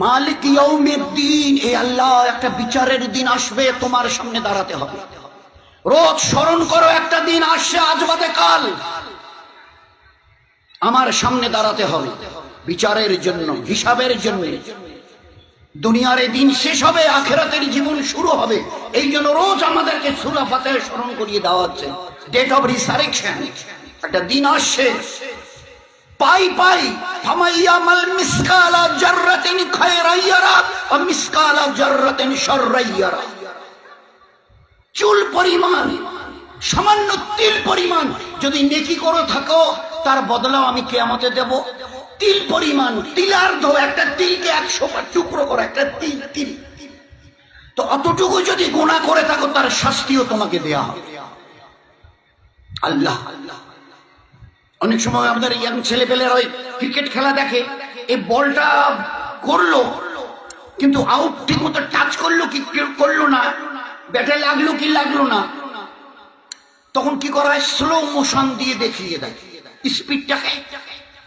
মালিক ইয়াউমিদ্দিন, এই আল্লাহ একটা বিচারের দিন আসবে, তোমার সামনে দাঁড়াতে হবে। রোজ স্মরণ করো, একটা দিন আসছে আজ বাদে কাল, আমার সামনে দাঁড়াতে হবে বিচারের জন্য, হিসাবের জন্য। দুনিয়ার এই দিন শেষ হবে, আখিরাতের জীবন শুরু হবে। এই জন্য রোজ আমাদেরকে সূরা ফাতিহা স্মরণ করিয়ে দেওয়া হচ্ছে। ডেট অফ রিসারেকশন, একটা দিন আসছে। পাই পাই ফামাইয়ামাল মিসকালা জাররাতিন খায়রান ইয়ারা ওয়া মিসকালা জাররাতিন শাররান ইয়ারা। চুল পরিমাণ, সামান্য তিল পরিমাণ যদি নেকি করে থাকো, তার বদলাও আমি কিয়ামতে দেব। তিল পরিমাণ, তিলার্ধ, একটা তিলকে 100 টুকরো করে একটা তিল তিল, তো অতটুকু যদি গুনাহ করে থাকো তার শাস্তিও তোমাকে দেয়া হবে। আল্লাহ, অনেক সময় আমাদের ইয়াং ছেলেপেলেরা ওই ক্রিকেট খেলা দেখে, এই বলটা করলো কিন্তু আউট ঠিক মতো টাচ করলো কি করলো না, ব্যাটে লাগলো কি লাগলো না, তখন কি করা হয়, স্লো মোশন দিয়ে দেখিয়ে দেয়। স্পিডটাকে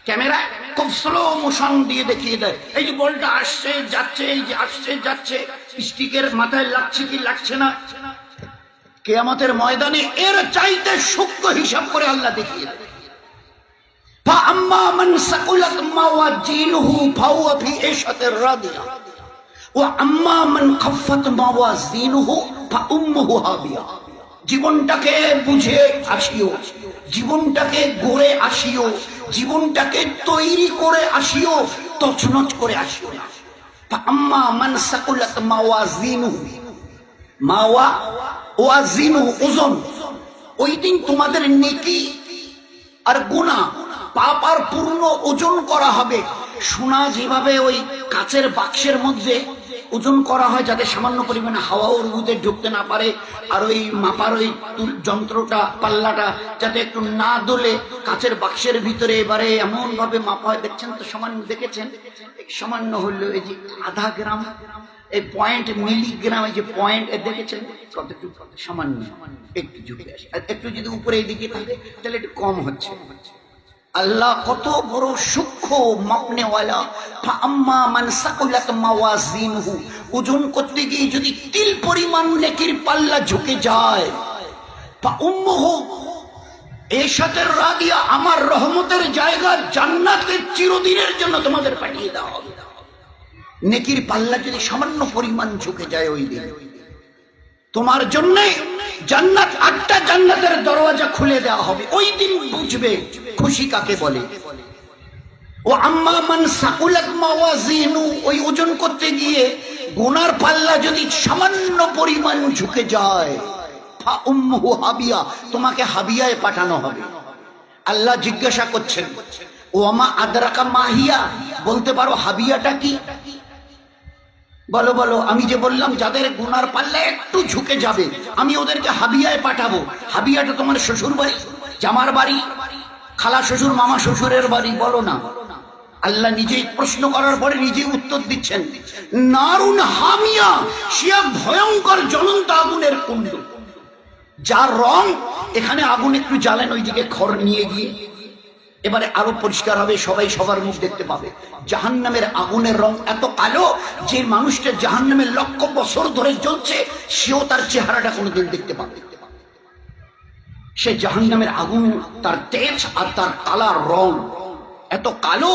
ক্যামেরা খুব স্লো মোশন দিয়ে দেখিয়ে দেয়, এই যে বলটা আসছে যাচ্ছে, এই যে আসছে যাচ্ছে, স্টিকের মাথায় লাগছে কি লাগছে না। কিয়ামতের ময়দানে এর চাইতে সূক্ষ্ম হিসাব করে আল্লাহ দেখিয়ে দেয়। فأما من ثقلت موازينه فهو في عيشة راضية وأما من خفت موازينه فأمه هاوية। জীবনটাকে বুঝে আসিও, জীবনটাকে গড়ে আসিও, জীবনটাকে তৈরি করে আসিও, তছনছ করে আসিও না। فأما من ثقلت موازينه, মাওয়াজিনু ওজন, ওই দিন তোমাদের নেকি আর গুনাহ পাপ আর পূর্ণ ওজন করা হবে। সোনা যেভাবে ওই কাচের বাক্সের মধ্যে ওজন করা হয় যাতে সামান্য পরিমাণে হাওয়া ওর মধ্যে ঢুকতে না পারে, আর ওই মাপার ওই যন্ত্রটা পাল্লাটা যাতে একটু না দোলে, কাচের বাক্সের ভিতরে এবারে এমন ভাবে মাপা হয়। দেখছেন তো, সামান্য দেখেছেন, সামান্য হলো এই যে আধা গ্রাম, এই পয়েন্ট মিলিগ্রাম, এই যে পয়েন্ট দেখেছেন কতটুকু, সামান্য একটু ঝুঁকে আসে, একটু যদি উপরে এদিকে থাকে তাহলে একটু কম হচ্ছে। আল্লাহ কত বড় সূক্ষ্ম মাপনেওয়ালা। ফাআম্মা মান সাকুলাত মাওয়াজিনহু, ওজন করতে গিয়ে যদি তিল পরিমাণ নেকির পাল্লা ঝুঁকে যায়, ফাউম্মুহু এশাতের রাদিয়া, আমার রহমতের জায়গা জান্নাতে চিরদিনের জন্য তোমাদের পাঠিয়ে দেওয়া হবে। নেকির পাল্লা যদি সামান্য পরিমাণ ঝুঁকে যায়, ওই দিন তোমার জন্য জান্নাত, 8টা জান্নাতের দরওয়াজা খুলে দেওয়া হবে। ওই দিন বুঝবে খুশি কাকে বলে। ও আম্মা মান সাকুলাত মাওয়াজিনু, ওই ওজন করতে গিয়ে গুনার পাল্লা যদি সামান্য পরিমাণ ঝুঁকে যায়, ফা উম্মুহু হাবিয়া, তোমাকে হাবিয়ায় পাঠানো হবে। আল্লাহ জিজ্ঞাসা করছেন, ওয়ামা আদরাকা মাহিয়া, বলতে পারো হাবিয়াটা কি? বলো বলো, আমি যে বললাম যাদের গুনার পাল্লা একটু ঝুঁকে যাবে আমি ওদেরকে হাবিয়ায় পাঠাবো। হাবিয়াটা তোমার শ্বশুর বাড়ি, জামার বাড়ি, খালা শ্বশুর, মামা শ্বশুরের বাড়ি, বলো না। আল্লাহ নিজেই প্রশ্ন করার পরে নিজেই উত্তর দিচ্ছেন, নারুন হামিয়া, সে ভয়ঙ্কর জ্বলন্ত আগুনের কুণ্ড, যার রং, এখানে আগুন একটু জ্বালেন, ওইদিকে খড় নিয়ে গিয়ে এবারে আরো পরিষ্কার হবে, সবাই সবার মুখ দেখতে পাবে। জাহান্নামের আগুনের রং এত কালো যে মানুষটা জাহান্নামের লক্ষ বছর ধরে জ্বলছে সেও তার চেহারাটা কোনোদিন দেখতে পাবে। সে জাহান্নামের আগুন, তার তেজ আর তার কালার রং এত কালো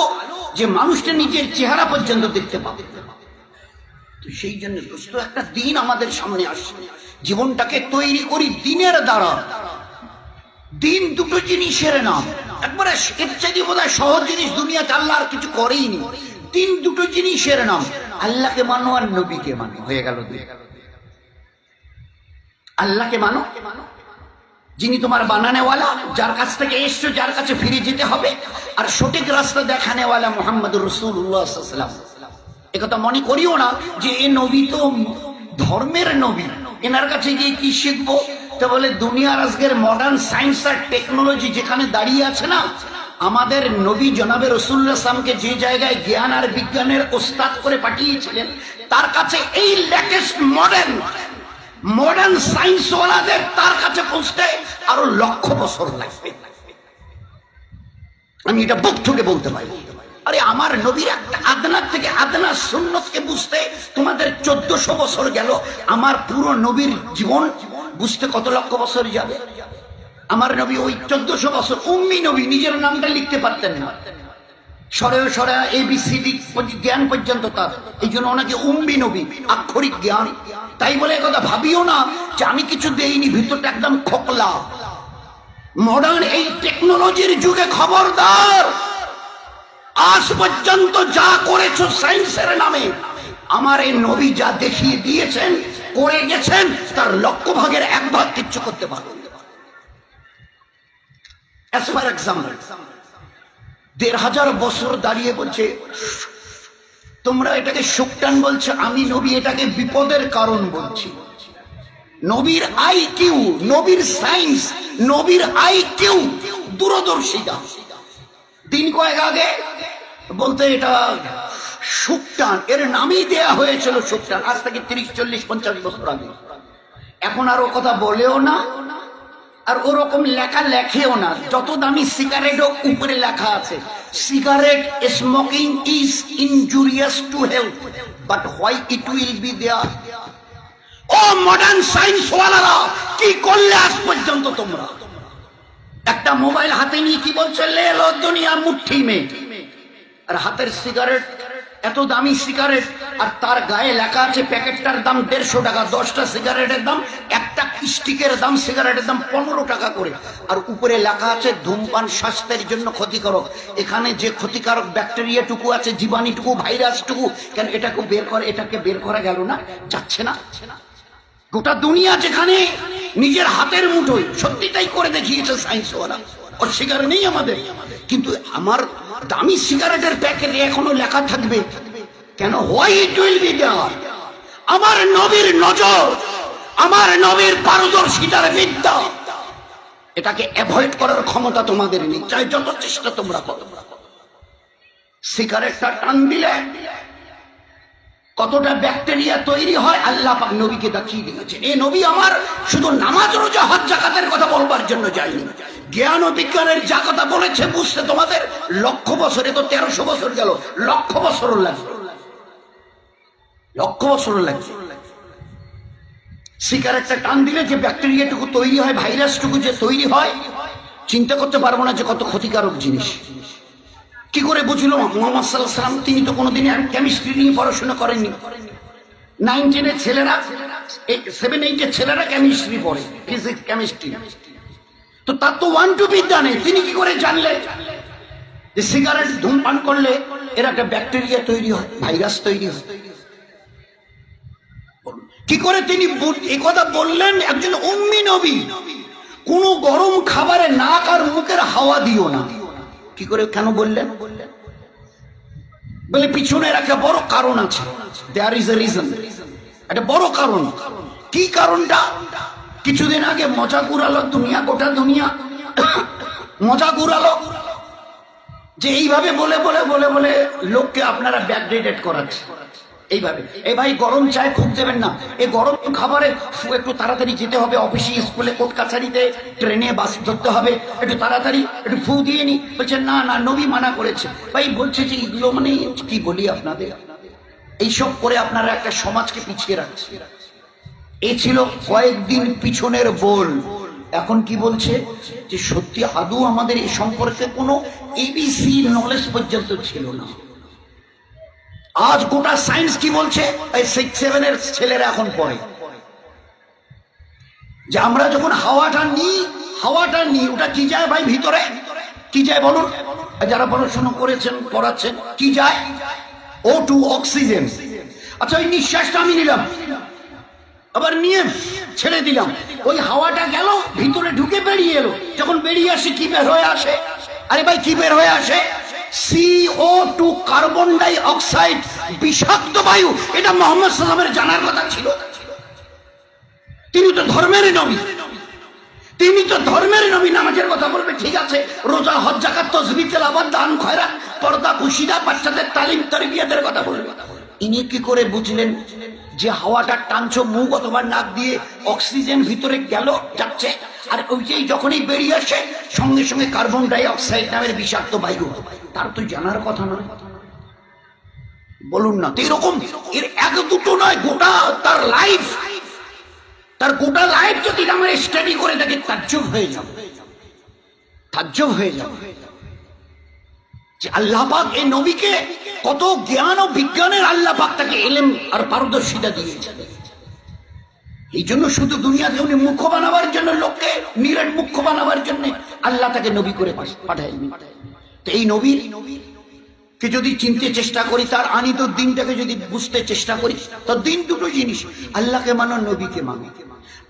যে মানুষটা নিজের চেহারা পর্যন্ত দেখতে পাবে। তো সেই জন্য দোস্ত, একটা দিন আমাদের সামনে আসছে, জীবনটাকে তৈরি করি দিনের দ্বারা। দিন দুটো জিনিসের নাম, একবারে এর চাইতে বোধহয় সহজ জিনিস দুনিয়াতে আল্লাহ আর কিছু করেইনি। দিন দুটো জিনিসের নাম, আল্লাহকে মানো আর নবীকে মানো, হয়ে গেল। আল্লাহকে মানো, যিনি তোমার বানানেওয়ালা, যার কাছ থেকে এসছো, যার কাছে ফিরে যেতে হবে, আর সঠিক রাস্তা দেখানেওয়ালা মুহাম্মদুর রাসূলুল্লাহ সাল্লাল্লাহু আলাইহি ওয়াসাল্লাম। একথা মনে করিও না যে এ নবী তো ধর্মের নবী, এনার কাছে গিয়ে কি শিখবো। তো বলে দুনিয়ার আজকের মডার্ন সায়েন্স আর টেকনোলজি যেখানে দাঁড়িয়ে আছে না, আমাদের নবী জনাবে রাসূলুল্লাহ সাল্লাল্লাহু আলাইহি ওয়াসাল্লামকে যে জায়গায় জ্ঞান আর বিজ্ঞানের ওস্তাদ করে পাঠিয়েছিলেন, তার কাছে এই লেটেস্ট মডার্ন সায়েন্স ওয়ালাদের তার কাছে পৌঁছতে আরো লক্ষ বছর লাগবে। আমি এটা বুক থেকে বলতে পারি। আরে আমার নবীর একটা আদনার থেকে আদনা সুন্নতকে বুঝতে তোমাদের 1400 বছর গেল, আমার পুরো নবীর জীবন বুঝতে কত লক্ষ বছর যাবে? আমার নবী ওই 1400 বছর উম্মি নবী, নিজের নামটা লিখতে পারতেন না, সরেও সরা ABCD জ্ঞান পর্যন্ত তার, এই জন্য ওনাকে উম্মি নবী, আক্ষরিক জ্ঞান। তাই বলে কথা ভাবিও না যে আমি কিছু দেইনি, ভিতরটা একদম খোকলা। মডার্ন এই টেকনোলজির যুগে খবরদার, আজ পর্যন্ত যা করেছো সায়েন্সের নামে, আমার এই নবী যা দেখিয়ে দিয়েছেন করে গেছেন, তার লক্ষ ভাগের 1 ভাগ কিচ্ছু করতে পারবে। As for example, 1500 বছর দাঁড়িয়ে বলছে তোমরা এটাকে শোকটান বলছে, আমি নবী এটাকে বিপদের কারণ বলছি। নবীর আইকিউ, নবীর সায়েন্স, নবীর আইকিউ, দূরদর্শিতা। দিন কয়েক আগে বলতে এটা শোকটান, এর নামই দেয়া হয়েছিল শোকটান, আজ থেকে 30, 40, 50 বছর আগে। এখন আর ও কথা বলেও না, আর ওরকম লেখা লেখেও না। যত দামি সিগারেটও উপরে লেখা আছে, cigarette smoking is injurious to health, but why it will be there? ও মডার্ন সায়েন্স ওয়ালারা, কি করলে আজ পর্যন্ত তোমরা? একটা মোবাইল হাতে নিয়ে কি বলছে, লে লো দুনিয়া মুঠি মে, আর হাতের সিগারেট, এত দামি সিগারেট, আর তার গায়ে লেখা আছে প্যাকেটটার দাম 150 টাকা, 10টা সিগারেটের দাম, একটা স্টিকের দাম, সিগারেটের দাম 15 টাকা করে, আর উপরে লেখা আছে ধূমপান স্বাস্থ্যের জন্য ক্ষতিকারক। এখানে যে ক্ষতিকারক ব্যাকটেরিয়াটুকু আছে, জীবাণুটুকু, ভাইরাসটুকু, কেন এটাকে বের করে, এটাকে বের করা গেল না? যাচ্ছে না? গোটা দুনিয়া যেখানে নিজের হাতের মুঠোয়, সত্যি তাই করে দেখিয়েছে সায়েন্সওয়ালা, অস্বীকার নেই আমাদের। কিন্তু আমার দামি সিগারেটের প্যাকেটে এখনো লেখা থাকবে কেন? Why it will be there? আমার নবীর নজর, আমার নবীর পারদর্শিতার বিদ্যা, এটাকে অ্যাভয়েড করার ক্ষমতা তোমাদের নেই, চাই যত চেষ্টা তোমরা করো। সিগারেটটা টান দিলে কতটা ব্যাকটেরিয়া তৈরি হয় আল্লাহ পাক নবীকে দেখিয়ে দিয়েছেন। এই নবী আমার শুধু নামাজ, রোজা, হজ, যাকাতের কথা বলবার জন্য যায়নি, জ্ঞান ও বিজ্ঞানের যা কথা বলেছে বুঝতে তোমাদের লক্ষ বছরে, তো 1300 বছর গেল, লক্ষ বছরও লাগবে, লক্ষ বছরও লাগবে। সিগারেটটা টান দিলে যে ব্যাকটেরিয়াটুকু তৈরি হয়, ভাইরাসটুকু যে তৈরি হয়, চিন্তা করতে পারবো না যে কত ক্ষতিকারক জিনিস। কি করে বুঝলো মুহাম্মদ সাল্লাল্লাহু আলাইহি ওয়াসাল্লাম? তিনি তো কোনোদিন কেমিস্ট্রি নিয়ে পড়াশোনা করেননি। 9, 10 এর ছেলেরা, 7, 8 এর ছেলেরা কেমিস্ট্রি পড়ে, ফিজিক্স, কেমিস্ট্রি, তো তার তো 1, 2 বিদ্যা নেই। তিনি কি করে জানলেন যে সিগারেট ধূমপান করলে এর একটা ব্যাকটেরিয়া তৈরি হয়, ভাইরাস তৈরি হয়? কি করে তিনি এই কথা বললেন? একজন উম্মি নবী। কোন গরম খাবারে নাক আর মুখের হাওয়া দিও না। কি করে, কেন বললেন? বলে পিছনের একটা বড় কারণ আছে, দেয়ার ইজ এ রিজন, একটা বড় কারণ। কি কারণটা? কিছুদিন আগে মজা ঘুরালো দুনিয়া, গোটা দুনিয়া মজা ঘুরালো যে এইভাবে বলে বলে বলে বলে লোককে আপনারা ব্যাকডেটেড করাচ্ছে এইভাবে। এই ভাই গরম চায় খুব দেবেন না, এই গরম খাবারে একটু তাড়াতাড়ি যেতে হবে, অফিসে, স্কুলে, কোর্ট কাছারিতে, ট্রেনে, বাস ধরতে হবে, একটু তাড়াতাড়ি একটু ফু দিয়ে নি। বলছে না না, নবী মানা করেছে। ভাই বলছে যে এগুলো মানে কি বলি আপনাদের, এইসব করে আপনারা একটা সমাজকে পিছিয়ে রাখছে। এই ছিল কয়েকদিন পিছনের বল। এখন কি বলছে যে সত্যি আদৌ আমাদের এই সম্পর্কে কোনো ABC নলেজ পর্যন্ত ছিল না। আজ গোটা সায়েন্স কি বলছে, এই 6, 7 এর ছেলেরা এখন পড়ে যে আমরা যখন হাওয়াটা নিই ওটা কি যায় ভাই ভিতরে? কি যায় বলুন? যারা পড়াশোনা করেছেন, পড়াচ্ছেন, কি যায়? O2, oxygen. আচ্ছা, ওই নিঃশ্বাসটা আমি নিলাম, আবার নিয়ে ছেড়ে দিলাম, ওই হাওয়াটা গেল ভিতরে, ঢুকে বেরিয়ে এলো, যখন বেরিয়ে আসে কি বের হয়ে আসে? আরে ভাই কি বের হয়ে আসে? CO2, কার্বন ডাই অক্সাইড, বিষাক্ত বায়ু। এটা মুহাম্মদ সাল্লাল্লাহু আলাইহি ওয়াসাল্লামের জানার কথা ছিল। তিনি তো ধর্মের নবী, তিনি তো ধর্মের নবী। নামাজের কথা বলবে ঠিক আছে, রোজা, হজ, যাকাত, তাসবিহ, তেলাওয়াত, দান, খয়রাত, পর্দা, খুশিদা, বাচ্চাদের তালিম, তারবিয়াতের কথা বলবে। ইনি কি করে বুঝলেন যে হাওয়াটা টানছো মুখ অথবা নাক দিয়ে, অক্সিজেন ভিতরে গেল, যাচ্ছে, আর ওইটাই যখনই বেরিয়ে আসে সঙ্গে সঙ্গে কার্বন ডাই অক্সাইড নামের বিষাক্ত বায়ু? তার তো জানার কথা নয়। বলুন না। তো এরকম এর এক দুটো নয়, গোটা তার লাইফ, তার গোটা লাইফ যদি আমরা স্টাডি করে থাকি তাজ্জব হয়ে যাবে, তাজ্জব হয়ে যাবে যে আল্লাহ পাক এই নবীকে কত জ্ঞান ও বিজ্ঞানের আল্লাহ পাক তাকে এলেম আর পারদর্শিতা দিয়েছেন। এই জন্য শুধু দুনিয়াতে উনি মুখ্য বানাবার জন্য, লোককে নিরেট মুখ্য বানাবার জন্য আল্লাহ তাকে নবী করে পাঠায়নি। তো এই নবীর কে যদি চিনতে চেষ্টা করি, তার আনিত দিনটাকে যদি বুঝতে চেষ্টা করি, তো দিন দুটো জিনিস, আল্লাহকে মানো, নবীকে মানো।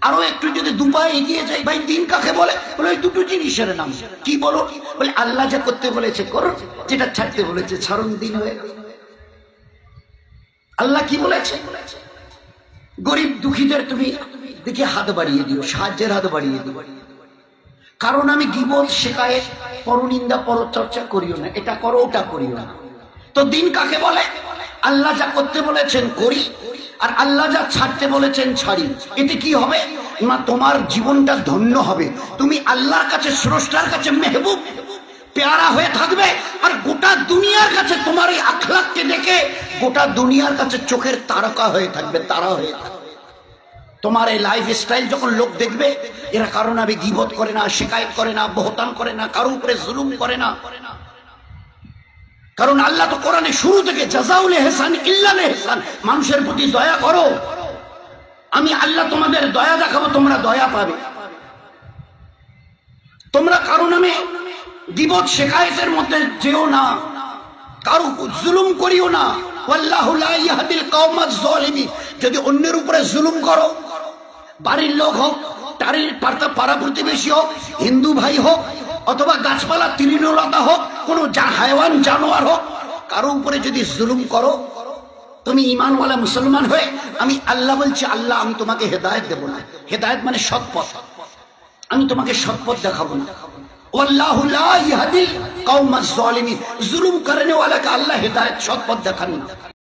আরো একটু যদি দুপায়ে এগিয়ে যাই, ভাই দিন কাকে বলে? বলে ওই দুটো জিনিসের নাম। কি বলো? বলে আল্লাহ যা করতে বলেছে করো, যেটা ছাড়তে বলেছে ছাড়ুন, দিন হয়ে গেল। আল্লাহ কি বলেছে? গরিব দুঃখীদের তুমি দেখে হাত বাড়িয়ে দিও, সাহায্যের হাত বাড়িয়ে দিও। কারণ আমি গীবত, শিকায়েত, পরনিন্দা, পরচর্চা করিও না, এটা করো ওটা করিও না। তো দিন কাকে বলে? আল্লাহ যা করতে বলেছেন করি, আর আল্লাহ যা ছাড়তে বলেছেন ছাড়ি। এতে কি হবে না, তোমার জীবনটা ধন্য হবে, তুমি আল্লাহর কাছে, স্রষ্টার কাছে মেহবুব পেয়ারা হয়ে থাকবে। আর গোটা দুনিয়ার কাছে তোমার এই আখলাককে দেখে গোটা দুনিয়ার কাছে চোখের তারকা হয়ে থাকবে, তারা হয়ে থাকবে। তোমার এই লাইফ স্টাইল যখন লোক দেখবে, এরা কারো নামে গীবত করে না, শিকায়েত করে না, বহতান করে না, কারো উপরে জুলুম করে না। কারণ আল্লাহ তো কোরআনে শুরু থেকে জাযাউল ইহসান ইল্লাল ইহসান, মানুষের প্রতি দয়া করো, আমি আল্লাহ তোমাদের দয়া দেখাবো, তোমরা দয়া পাবে। তোমরা কারো নামে গীবত শিকায়েতের মধ্যে যেও না, কারো জুলুম করিও না। ওয়াল্লাহু লা ইয়াহদিল কওমাজ যালিমিন। যদি অন্যের উপরে জুলুম করো, বাড়ির লোক হোক, তারির পাড়া প্রতিবেশী হোক, হিন্দু ভাই হোক, অথবা গাছপালা তৃণলতা হোক, কোনো হায়ওয়ান জানোয়ার হোক, কারো উপরে যদি জুলুম করো, তুমি ঈমানওয়ালা মুসলমান হয়ে, আমি আল্লাহ বলছি, আল্লাহ আমি তোমাকে হেদায়েত দেব না। হেদায়েত মানে সৎপথ, আমি তোমাকে সৎপথ দেখাবো না। ওয়াল্লাহু লা ইয়াহদিল কওমাজ যালিমিন। জুলুম করনে ওয়ালাকে আল্লাহ হেদায়েত, সৎপথ দেখান না।